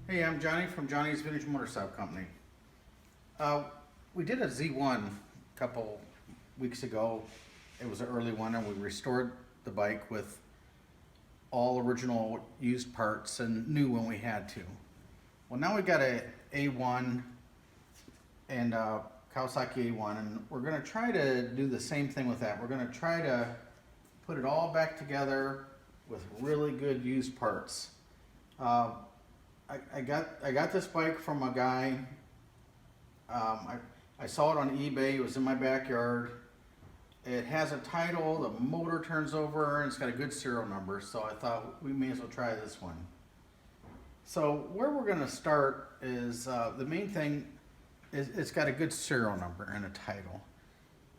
Hey, I'm Johnny from Johnny's Vintage Motorcycle Company. We did a Z1 a couple weeks ago. It was an early one, and we restored the bike with all original used parts and new when we had to. Well, now we got a A1 and Kawasaki A1, and we're going to try to do the same thing with that. We're going to try to put it all back together with really good used parts. I got this bike from a guy. I saw it on eBay. It was in my backyard. It has a title. The motor turns over, and it's got a good serial number. So I thought we may as well try this one. So where we're going to start is the main thing is it's got a good serial number and a title,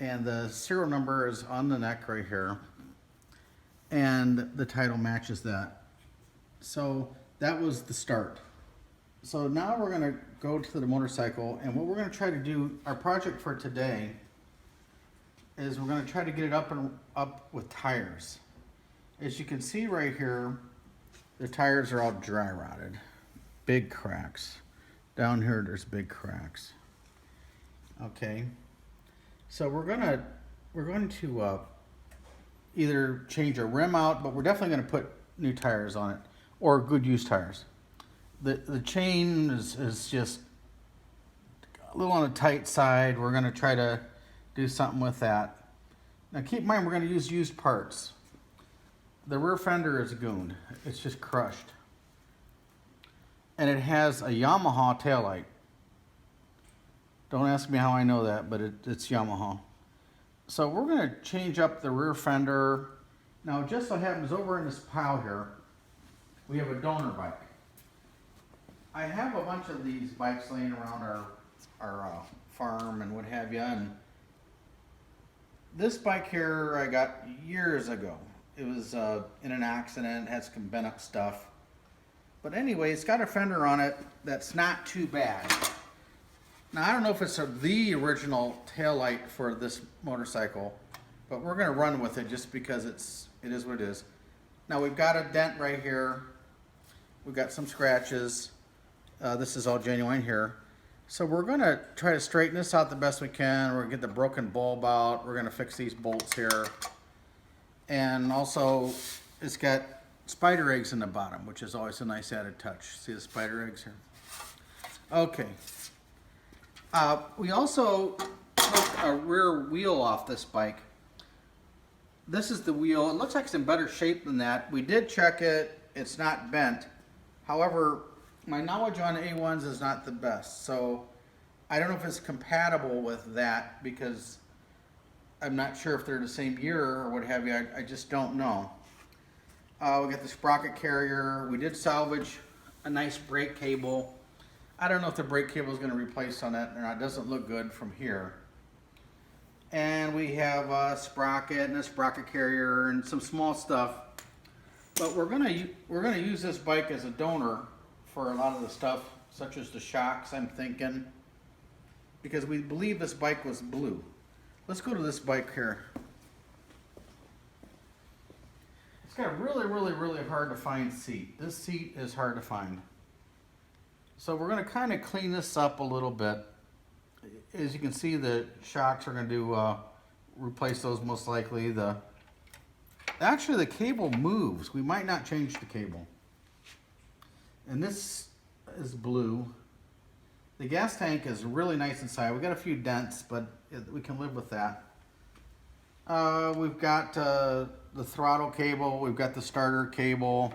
and the serial number is on the neck right here, and the title matches that. So that was the start. So now we're going to go to the motorcycle, and what we're going to try to do, our project for today, is we're going to try to get it up with tires. As you can see right here, the tires are all dry rotted, big cracks. Down here, there's big cracks. Okay, so we're going to either change a rim out, but we're definitely going to put new tires on it, or good used tires. The chain is just a little on the tight side. We're going to try to do something with that. Now keep in mind, we're going to use used parts. The rear fender is gooned. It's just crushed. And it has a Yamaha taillight. Don't ask me how I know that, but it's Yamaha. So we're going to change up the rear fender. Now it just so happens over in this pile here, we have a donor bike. I have a bunch of these bikes laying around our farm and what have you. And this bike here I got years ago. It was in an accident, had some bent up stuff. But anyway, it's got a fender on it that's not too bad. Now I don't know if it's the original taillight for this motorcycle, but we're going to run with it just because it is what it is. Now we've got a dent right here. We've got some scratches. This is all genuine here. So we're going to try to straighten this out the best we can. We're going to get the broken bulb out. We're going to fix these bolts here. And also, it's got spider eggs in the bottom, which is always a nice added touch. See the spider eggs here? Okay. We also took a rear wheel off this bike. This is the wheel. It looks like it's in better shape than that. We did check it. It's not bent. However, my knowledge on A1s is not the best. So I don't know if it's compatible with that because I'm not sure if they're the same year or what have you. I just don't know. We got the sprocket carrier. We did salvage a nice brake cable. I don't know if the brake cable is going to replace on that or not. It doesn't look good from here. And we have a sprocket and a sprocket carrier and some small stuff. But we're gonna use this bike as a donor for a lot of the stuff, such as the shocks, I'm thinking, because we believe this bike was blue. Let's go to this bike here. It's got a really hard to find seat. This seat is hard to find. So we're going to kind of clean this up a little bit. As you can see, the shocks are going to replace those most likely. Actually, the cable moves. We might not change the cable. And this is blue. The gas tank is really nice inside. We got a few dents, but we can live with that. We've got the throttle cable. We've got the starter cable.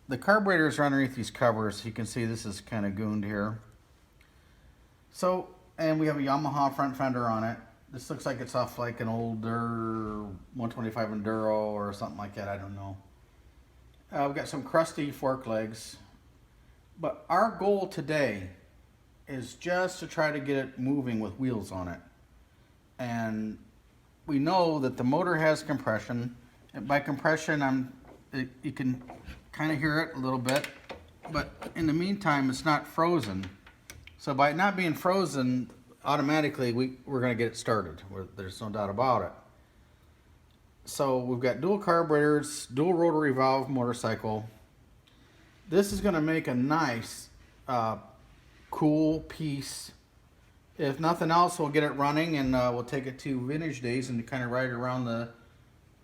The carburetors are underneath these covers. You can see this is kind of gooned here. So, and we have a Yamaha front fender on it. This looks like it's off like an older 125 Enduro or something like that. I don't know. We've got some crusty fork legs. But our goal today is just to try to get it moving with wheels on it. And we know that the motor has compression. And by compression, you can kind of hear it a little bit. But in the meantime, it's not frozen. So by it not being frozen, automatically we're going to get it started. There's no doubt about it. So we've got dual carburetors, dual rotary valve motorcycle. This is going to make a nice cool piece. If nothing else, we'll get it running and we'll take it to Vintage Days and kind of ride it around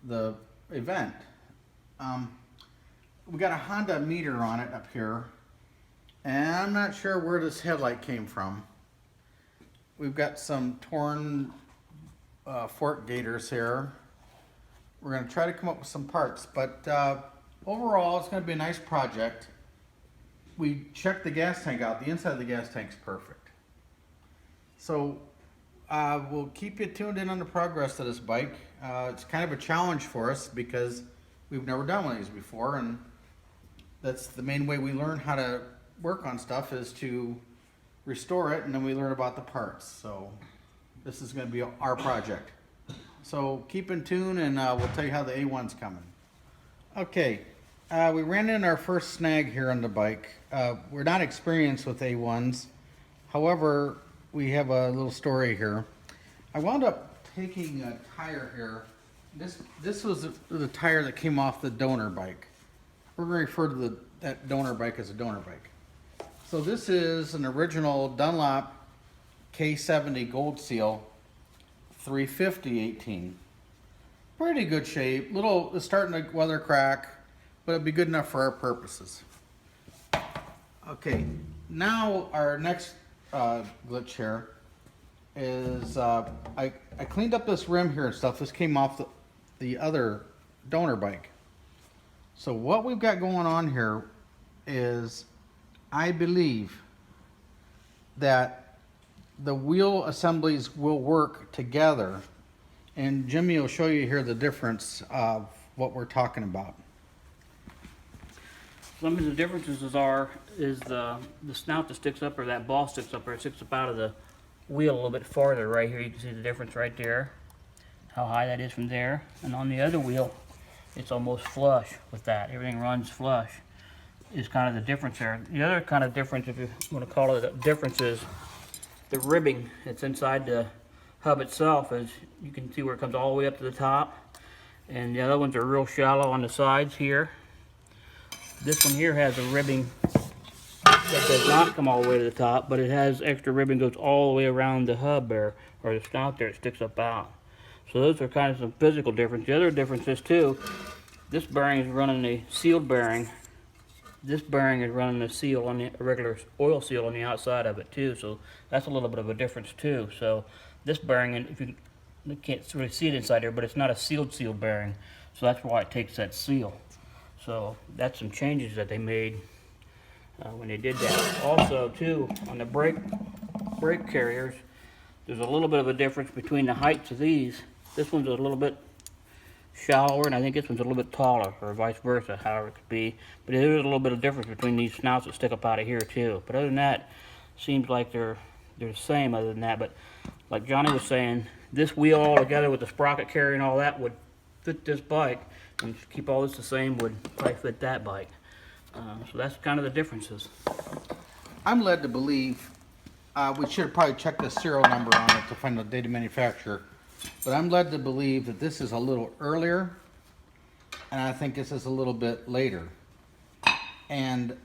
the event. We got a Honda meter on it up here, and I'm not sure where this headlight came from. We've got some torn fork gators here. We're going to try to come up with some parts, but overall it's going to be a nice project. We checked the gas tank out. The inside of the gas tank's perfect. So we'll keep you tuned in on the progress of this bike. It's kind of a challenge for us because we've never done one of these before, and that's the main way we learn how to work on stuff, is to restore it, and then we learn about the parts. So this is going to be our project. So keep in tune, and we'll tell you how the A1's coming. Okay, we ran in our first snag here on the bike. We're not experienced with A1s. However, we have a little story here. I wound up taking a tire here. This was the tire that came off the donor bike. We're going to refer to that donor bike as a donor bike. So this is an original Dunlop K70 Gold Seal 350/18. Pretty good shape. It's starting to weather crack, but it'd be good enough for our purposes. Okay, now our next glitch here is I cleaned up this rim here and stuff. This came off the other donor bike. So what we've got going on here is, I believe that the wheel assemblies will work together, and Jimmy will show you here the difference of what we're talking about. Some of the differences is the snout that sticks up, or that ball sticks up, or it sticks up out of the wheel a little bit farther. Right here you can see the difference right there, how high that is from there. And on the other wheel, it's almost flush with that. Everything runs flush, is kind of the difference there. The other kind of difference, if you want to call it a difference, is the ribbing that's inside the hub itself. As you can see where it comes all the way up to the top, and the other ones are real shallow on the sides here. This one here has a ribbing that does not come all the way to the top, but it has extra ribbon goes all the way around the hub there, or the snout there. It sticks up out. So those are kind of some physical difference. The other difference is too, this bearing is running a sealed bearing. This bearing is running a seal on a regular oil seal on the outside of it too. So that's a little bit of a difference too. So this bearing, and if you can't really see it inside here, but it's not a sealed bearing. So that's why it takes that seal. So that's some changes that they made when they did that. Also too, on the brake carriers, there's a little bit of a difference between the heights of these. This one's a little bit shallower, and I think this one's a little bit taller, or vice versa, however it could be. But there is a little bit of difference between these snouts that stick up out of here too. But other than that, seems like they're the same other than that. But like Johnny was saying, this wheel all together with the sprocket carrier and all that would fit this bike, and keep all this the same would probably fit that bike. So that's kind of the differences. I'm led to believe, we should have probably checked the serial number on it to find the date of manufacturer, but I'm led to believe that this is a little earlier, and I think this is a little bit later. And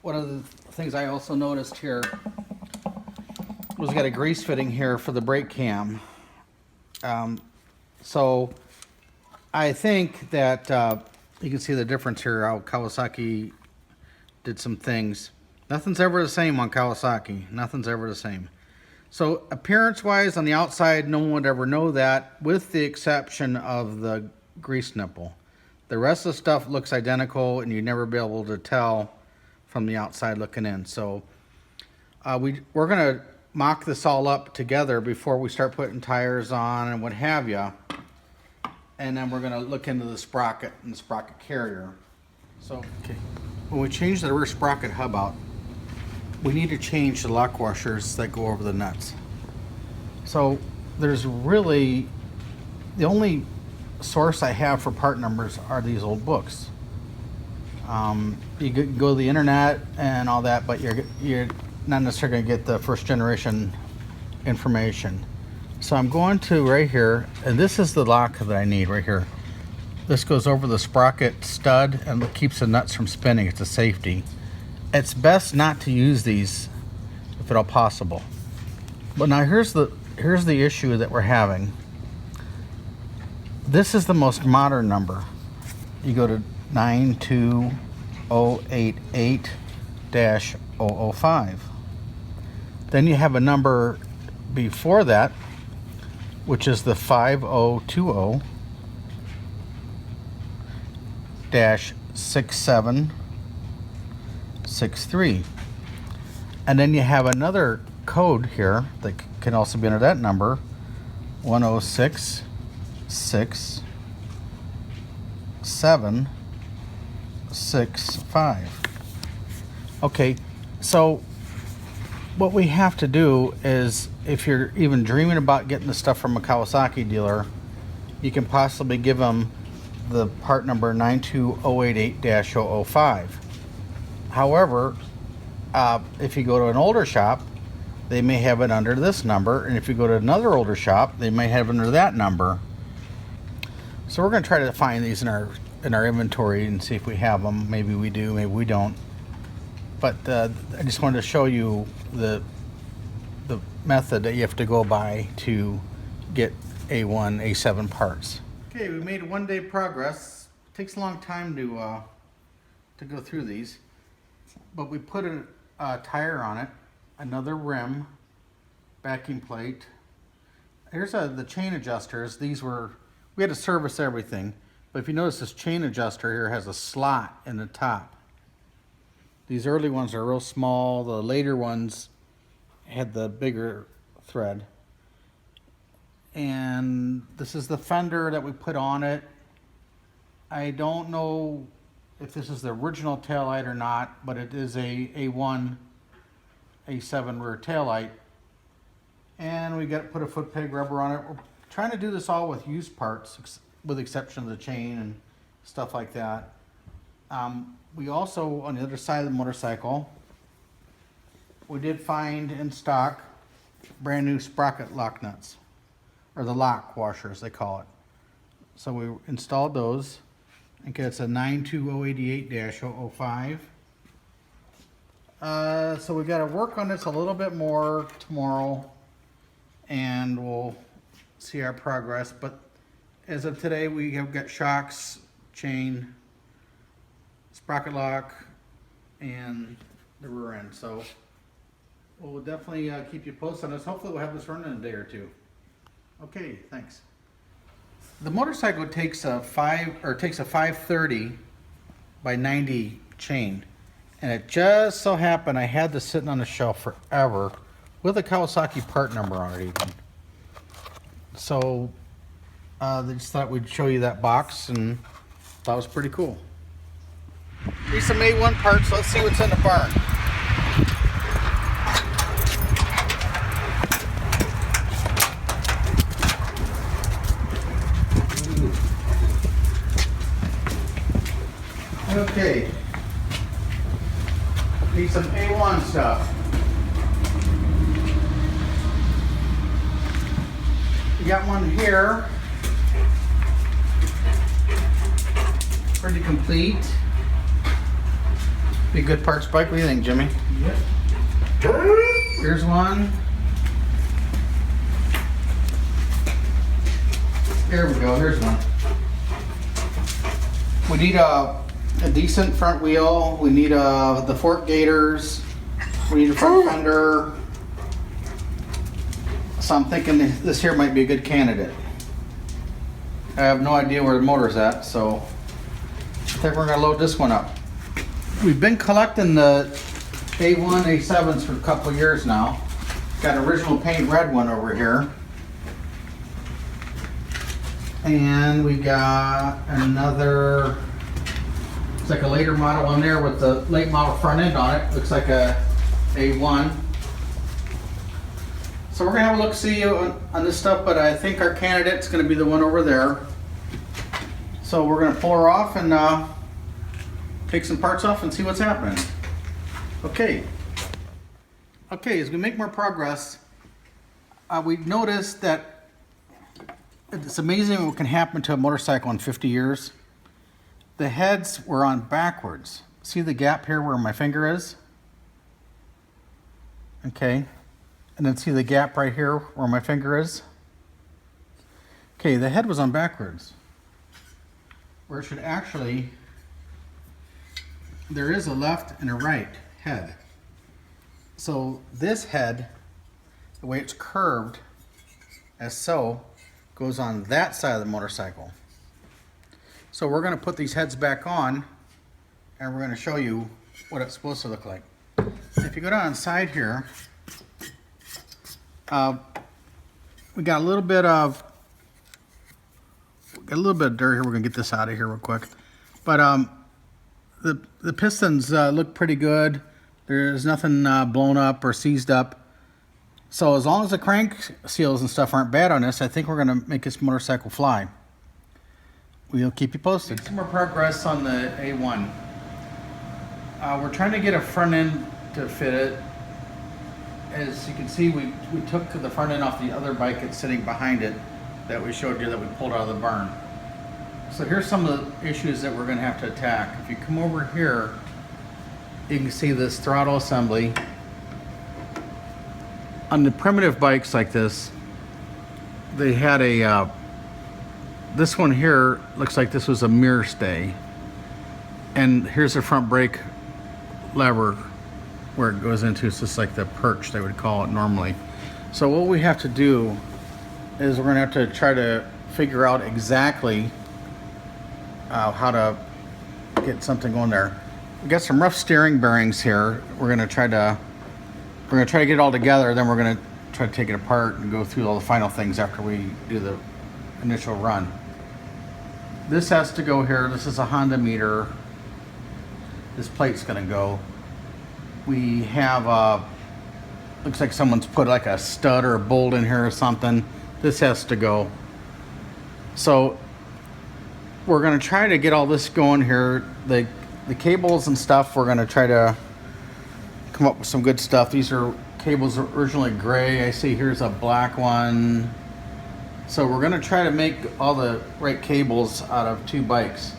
one of the things I also noticed here was got a grease fitting here for the brake cam. So I think that you can see the difference here, how Kawasaki did some things. Nothing's ever the same on Kawasaki. Nothing's ever the same. So appearance-wise, on the outside, no one would ever know that, with the exception of the grease nipple. The rest of the stuff looks identical, and you'd never be able to tell from the outside looking in. So we're going to mock this all up together before we start putting tires on and what have you. And then we're going to look into the sprocket and the sprocket carrier. So, okay, when we change the rear sprocket hub out, we need to change the lock washers that go over the nuts. So there's really, the only source I have for part numbers are these old books. You can go to the internet and all that, but you're not necessarily going to get the first generation information. So I'm going to right here, and this is the lock that I need right here. This goes over the sprocket stud and keeps the nuts from spinning. It's a safety. it's best not to use these if at all possible. But now here's the issue that we're having. This is the most modern number. You go to 92088-005. Then you have a number before that, which is the 5020-6763. And then you have another code here that can also be under that number, 10666765. Okay, so what we have to do is, if you're even dreaming about getting the stuff from a Kawasaki dealer, you can possibly give them the part number 92088-005. However, if you go to an older shop, they may have it under this number, and if you go to another older shop, they may have it under that number. So we're going to try to find these in our inventory and see if we have them. Maybe we do, maybe we don't. But I just wanted to show you the method that you have to go by to get A1 A7 parts. Okay, we made 1 day progress. It takes a long time to go through these, but we put a tire on it, another rim, backing plate. Here's the chain adjusters. We had to service everything, but if you notice, this chain adjuster here has a slot in the top. These early ones are real small. The later ones had the bigger thread. And this is the fender that we put on it. I don't know if this is the original taillight or not, but it is a A1 A7 rear taillight. And we put a foot peg rubber on it. We're trying to do this all with used parts, with the exception of the chain and stuff like that. We also, on the other side of the motorcycle, we did find in stock brand new sprocket lock nuts, or the lock washers they call it. So we installed those. Okay, it's a 92088-005. So we got to work on this a little bit more tomorrow, and we'll see our progress. But as of today, we have got shocks, chain, sprocket lock, and the rear end. So we'll definitely keep you posted on this. Hopefully we'll have this running in a day or two. Okay, thanks. The motorcycle takes a 530 by 90 chain, and it just so happened I had this sitting on the shelf forever with a Kawasaki part number on it even. So they just thought we'd show you that box, and thought it was pretty cool. Here's some A1 parts. Let's see what's in the barn. Okay. Need some A1 stuff. We got one here. Pretty complete. Be a good parts bike. What do you think, Jimmy? Yep. Here's one. Here we go. Here's one. We need a decent front wheel. We need the fork gators. We need a front fender. So I'm thinking this here might be a good candidate. I have no idea where the motor's at, so I think we're gonna load this one up. We've been collecting the A1 A7s for a couple of years now. Got an original paint red one over here. And we got another, it's like a later model one there with the late model front end on it. Looks like a A1. So we're gonna have a look-see on this stuff, but I think our candidate's gonna be the one over there. So we're gonna pull her off and take some parts off and see what's happening. Okay. Okay, as we make more progress, we've noticed that it's amazing what can happen to a motorcycle in 50 years. The heads were on backwards. See the gap here where my finger is? Okay, and then see the gap right here where my finger is? Okay, the head was on backwards. Where it should actually, there is a left and a right head. So this head, the way it's curved, as so, goes on that side of the motorcycle. So we're going to put these heads back on, and we're going to show you what it's supposed to look like. If you go down the side here, we got a little bit of dirt here. We're going to get this out of here real quick. But the pistons look pretty good. There's nothing blown up or seized up. So as long as the crank seals and stuff aren't bad on this, I think we're going to make this motorcycle fly. We'll keep you posted. Some more progress on the A1. We're trying to get a front end to fit it. As you can see, we took the front end off the other bike that's sitting behind it that we showed you that we pulled out of the barn. So here's some of the issues that we're going to have to attack. If you come over here, you can see this throttle assembly. On the primitive bikes like this, they had a, this one here looks like this was a mirror stay. And here's the front brake lever where it goes into. It's just like the perch, they would call it normally. So what we have to do is we're going to have to try to figure out exactly how to get something on there. We got some rough steering bearings here. We're going to try to get it all together. Then we're going to try to take it apart and go through all the final things after we do the initial run. This has to go here. This is a Honda meter. This plate's going to go. We have looks like someone's put like a stud or a bolt in here or something. This has to go. So we're going to try to get all this going here. The cables and stuff, we're going to try to come up with some good stuff. These are cables originally gray. I see here's a black one. So we're going to try to make all the right cables out of two bikes.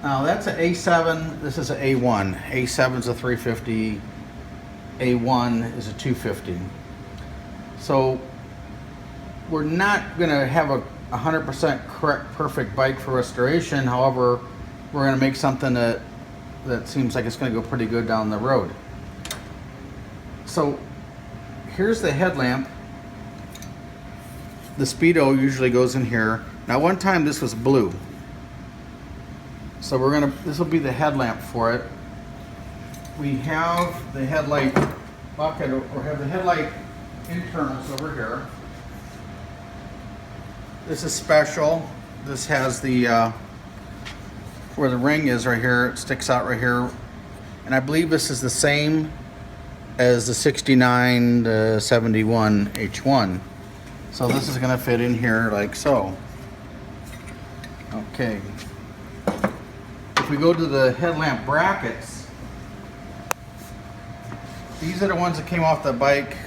Now that's an A7, this is an A1. A7 is a 350, A1 is a 250. So we're not going to have a 100% correct perfect bike for restoration. However, we're going to make something that seems like it's going to go pretty good down the road. So here's the headlamp. The speedo usually goes in here. Now one time this was blue. So this will be the headlamp for it. We have the headlight bucket, or have the headlight internals over here. This is special. This has the, where the ring is right here, it sticks out right here. And I believe this is the same as the 69 to 71 H1. So this is gonna fit in here like so. Okay. If we go to the headlamp brackets, these are the ones that came off the bike,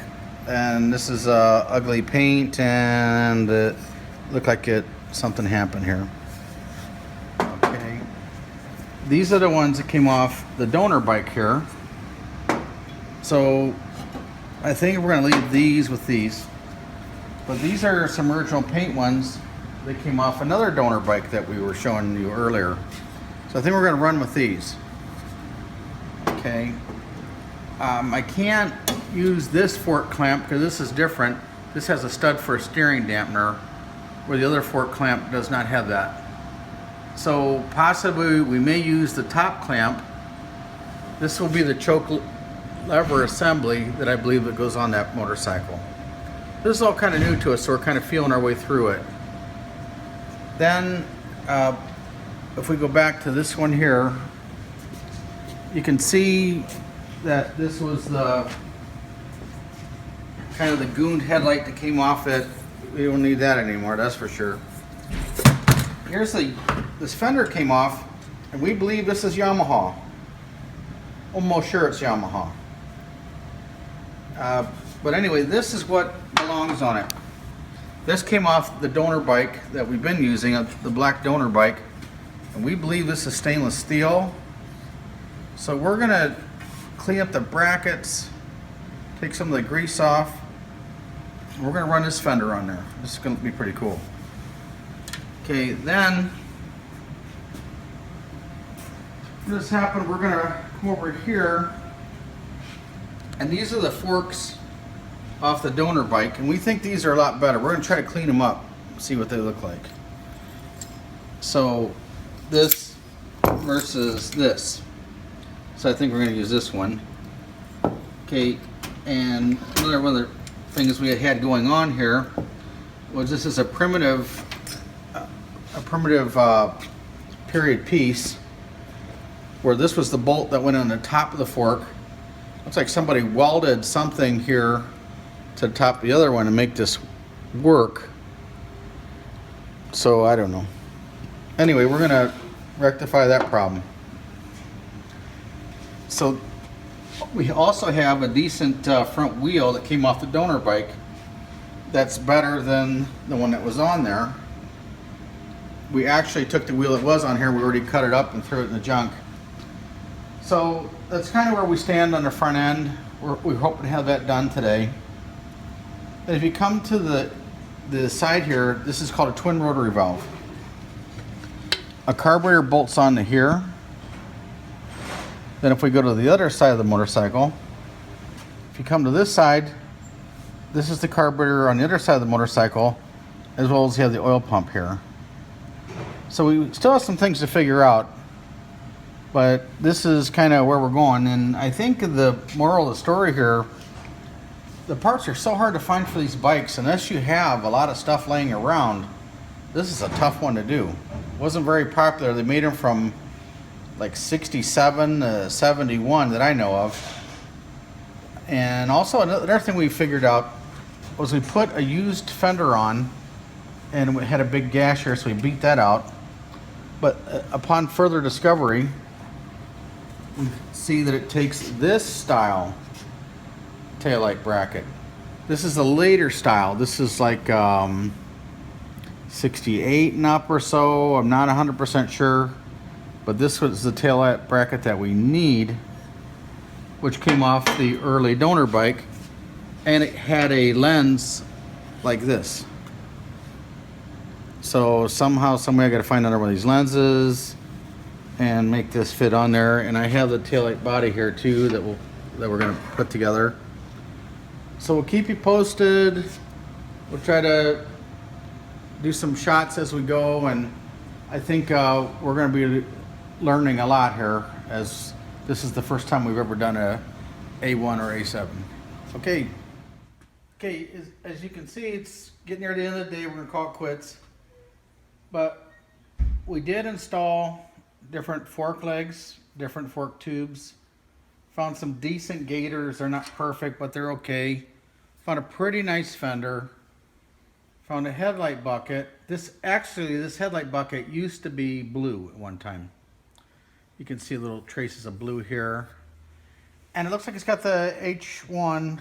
and this is ugly paint, and it looked like something happened here. Okay. These are the ones that came off the donor bike here. So I think we're gonna leave these with these. But these are some original paint ones that came off another donor bike that we were showing you earlier. So I think we're going to run with these. Okay. I can't use this fork clamp because this is different. This has a stud for a steering dampener, where the other fork clamp does not have that. So possibly we may use the top clamp. This will be the choke lever assembly that I believe that goes on that motorcycle. This is all kind of new to us, so we're kind of feeling our way through it. Then if we go back to this one here, you can see that this was the kind of the gooned headlight that came off it. We don't need that anymore, that's for sure. Here's this fender came off, and we believe this is Yamaha. Almost sure it's Yamaha. But anyway, this is what belongs on it. This came off the donor bike that we've been using, the black donor bike. And we believe this is stainless steel. So we're gonna clean up the brackets take some of the grease off. We're gonna run this fender on there. This is gonna be pretty cool. Okay, then when this happened, we're gonna come over here, and these are the forks off the donor bike, and we think these are a lot better. We're gonna try to clean them up, see what they look like. So this versus this. So I think we're gonna use this one. Okay, and another one of the things we had going on here was this is a primitive period piece, where this was the bolt that went on the top of the fork. Looks like somebody welded something here to the top of the other one to make this work. So I don't know. Anyway, we're gonna rectify that problem. So we also have a decent front wheel that came off the donor bike that's better than the one that was on there. We actually took the wheel that was on here, we already cut it up and threw it in the junk. So that's kind of where we stand on the front end. We're hoping to have that done today. And if you come to the side here, this is called a twin rotary valve. A carburetor bolts onto here. Then if we go to the other side of the motorcycle, if you come to this side, this is the carburetor on the other side of the motorcycle, as well as you have the oil pump here. So we still have some things to figure out, but this is kind of where we're going. And I think the moral of the story here, the parts are so hard to find for these bikes. Unless you have a lot of stuff laying around, this is a tough one to do. It wasn't very popular. They made them from like 67 to 71 that I know of. And also another thing we figured out was we put a used fender on, and we had a big gash here, so we beat that out. But upon further discovery, we see that it takes this style taillight bracket. This is a later style. This is like 68 and up or so. I'm not 100% sure, but this was the taillight bracket that we need, which came off the early donor bike, and it had a lens like this. So somehow, someway, I got to find another one of these lenses and make this fit on there. And I have the taillight body here too that we're going to put together. So we'll keep you posted. We'll try to do some shots as we go, and I think we're going to be learning a lot here, as this is the first time we've ever done a A1 or A7. Okay, as you can see, it's getting near the end of the day. We're going to call it quits. But we did install different fork legs, different fork tubes. Found some decent gators. They're not perfect, but they're okay. Found a pretty nice fender. Found a headlight bucket. This headlight bucket used to be blue at one time. You can see little traces of blue here. And it looks like it's got the H1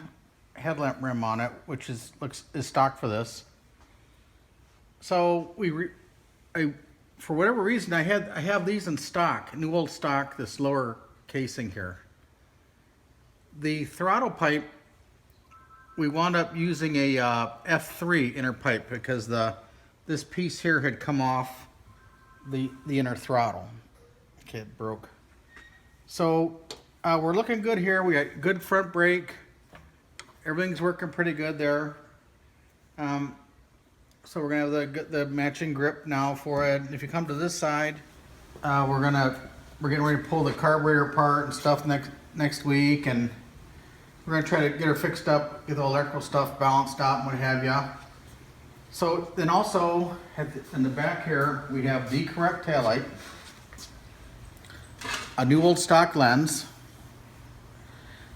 headlamp rim on it, which is stock for this. So for whatever reason, I have these in stock, new old stock, this lower casing here. The throttle pipe, we wound up using a F3 inner pipe because this piece here had come off the inner throttle. Okay, it broke. So we're looking good here. We got good front brake. Everything's working pretty good there. So we're gonna have the matching grip now for it. If you come to this side, we're getting ready to pull the carburetor apart and stuff next week, and we're gonna try to get her fixed up, get the electrical stuff balanced out and what have you. So then also in the back here we have the correct taillight, a new old stock lens.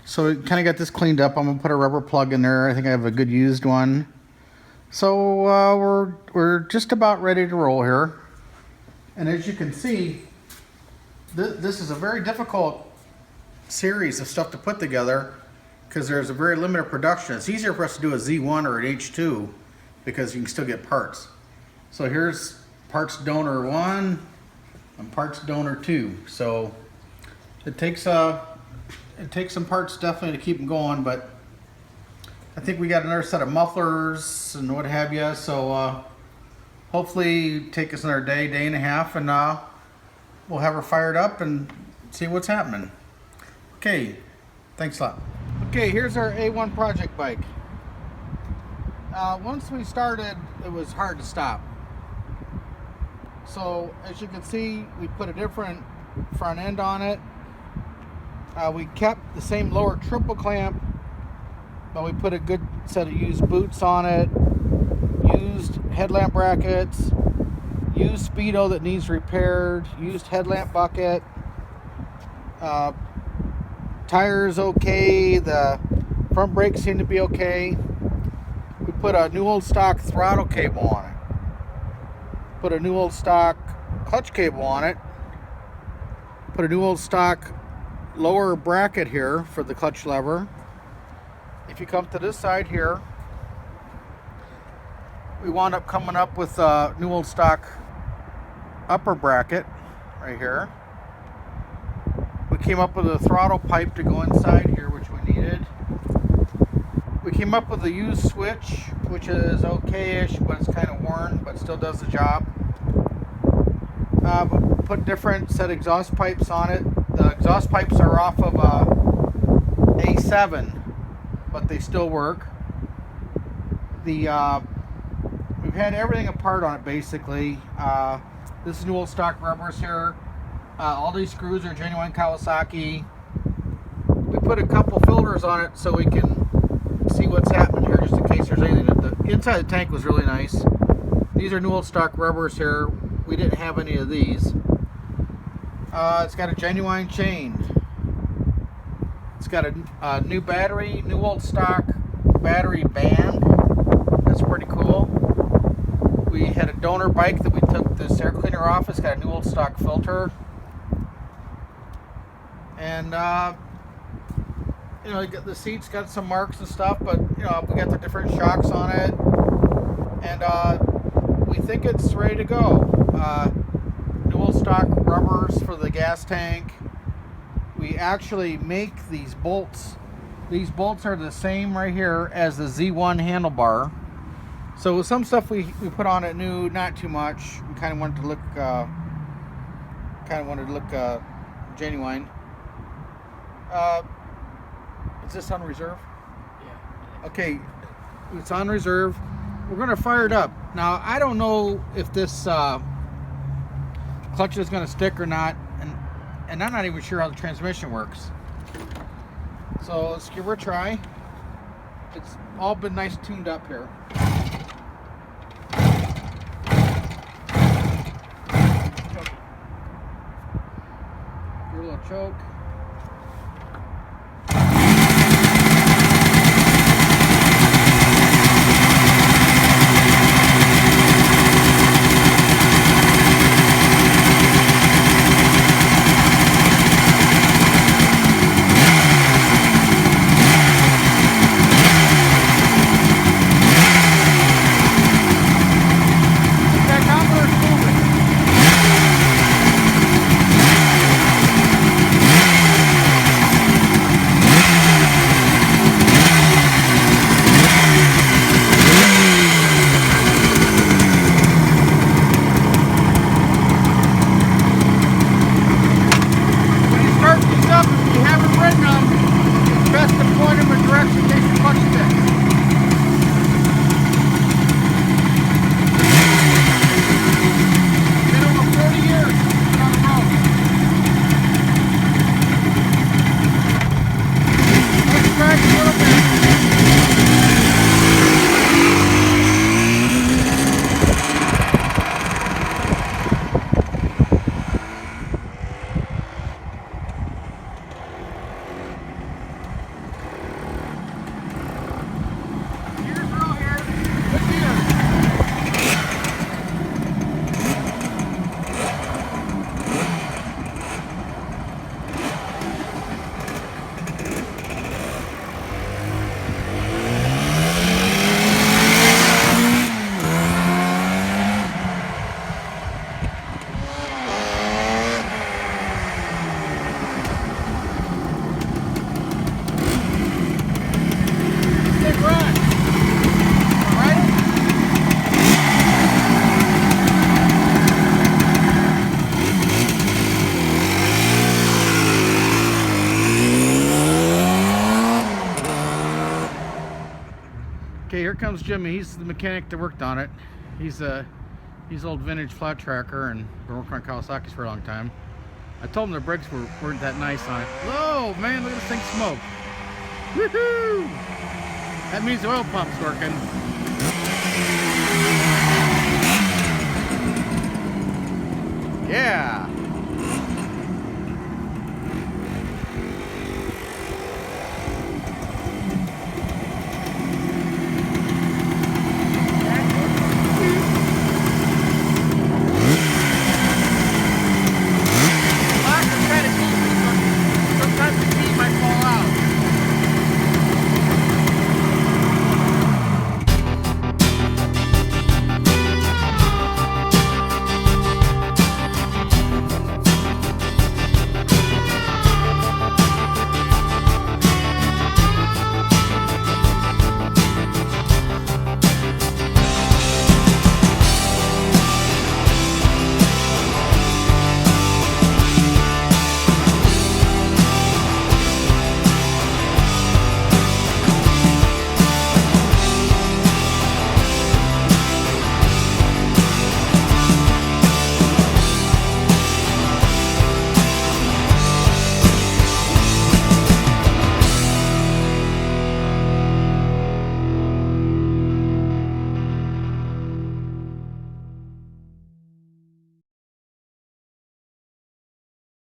So we kind of got this cleaned up. I'm gonna put a rubber plug in there. I think I have a good used one. So we're just about ready to roll here. And as you can see, this is a very difficult series of stuff to put together because there's a very limited production. It's easier for us to do a Z1 or an H2 because you can still get parts. So here's parts donor 1 and parts donor 2. So it takes some parts definitely to keep them going, but I think we got another set of mufflers and what have you. So hopefully take us another day and a half, and we'll have her fired up and see what's happening. Okay, thanks a lot. Okay, here's our A1 project bike. Once we started, it was hard to stop. So as you can see, we put a different front end on it. We kept the same lower triple clamp, but we put a good set of used boots on it, used headlamp brackets, used speedo that needs repaired, used headlamp bucket. Tires okay, the front brakes seem to be okay. We put a new old stock throttle cable on it. Put a new old stock clutch cable on it. Put a new old stock lower bracket here for the clutch lever. If you come to this side here, we wound up coming up with a new old stock upper bracket right here. We came up with a throttle pipe to go inside here, which we needed. We came up with a used switch, which is okay-ish, but it's kind of worn, but still does the job. Put different set of exhaust pipes on it. The exhaust pipes are off of A7, but they still work. We've had everything apart on it basically. This is new old stock rubbers here. All these screws are genuine Kawasaki. We put a couple filters on it so we can see what's happening here, just in case there's anything. The inside of the tank was really nice. These are new old stock rubbers here. We didn't have any of these. It's got a genuine chain. It's got a new battery, new old stock battery band. That's pretty cool. We had a donor bike that we took this air cleaner off. It's got a new old stock filter. And you know, the seats got some marks and stuff, but you know, we got the different shocks on it, and we think it's ready to go. New old stock rubbers for the gas tank. We actually make these bolts. These bolts are the same right here as the Z1 handlebar. So some stuff we put on it new, not too much. We kind of wanted to look genuine. Is this on reserve? Yeah. Okay, it's on reserve. We're gonna fire it up. Now I don't know if this clutch is gonna stick or not, and I'm not even sure how the transmission works. So let's give her a try. It's all been nice tuned up here. Give her a little choke. here comes Jimmy. He's the mechanic that worked on it. He's old vintage flat tracker and been working on Kawasaki's for a long time. I told him the brakes weren't that nice on it. Whoa, man, look at this thing smoke. Woohoo! That means the oil pump's working. Yeah!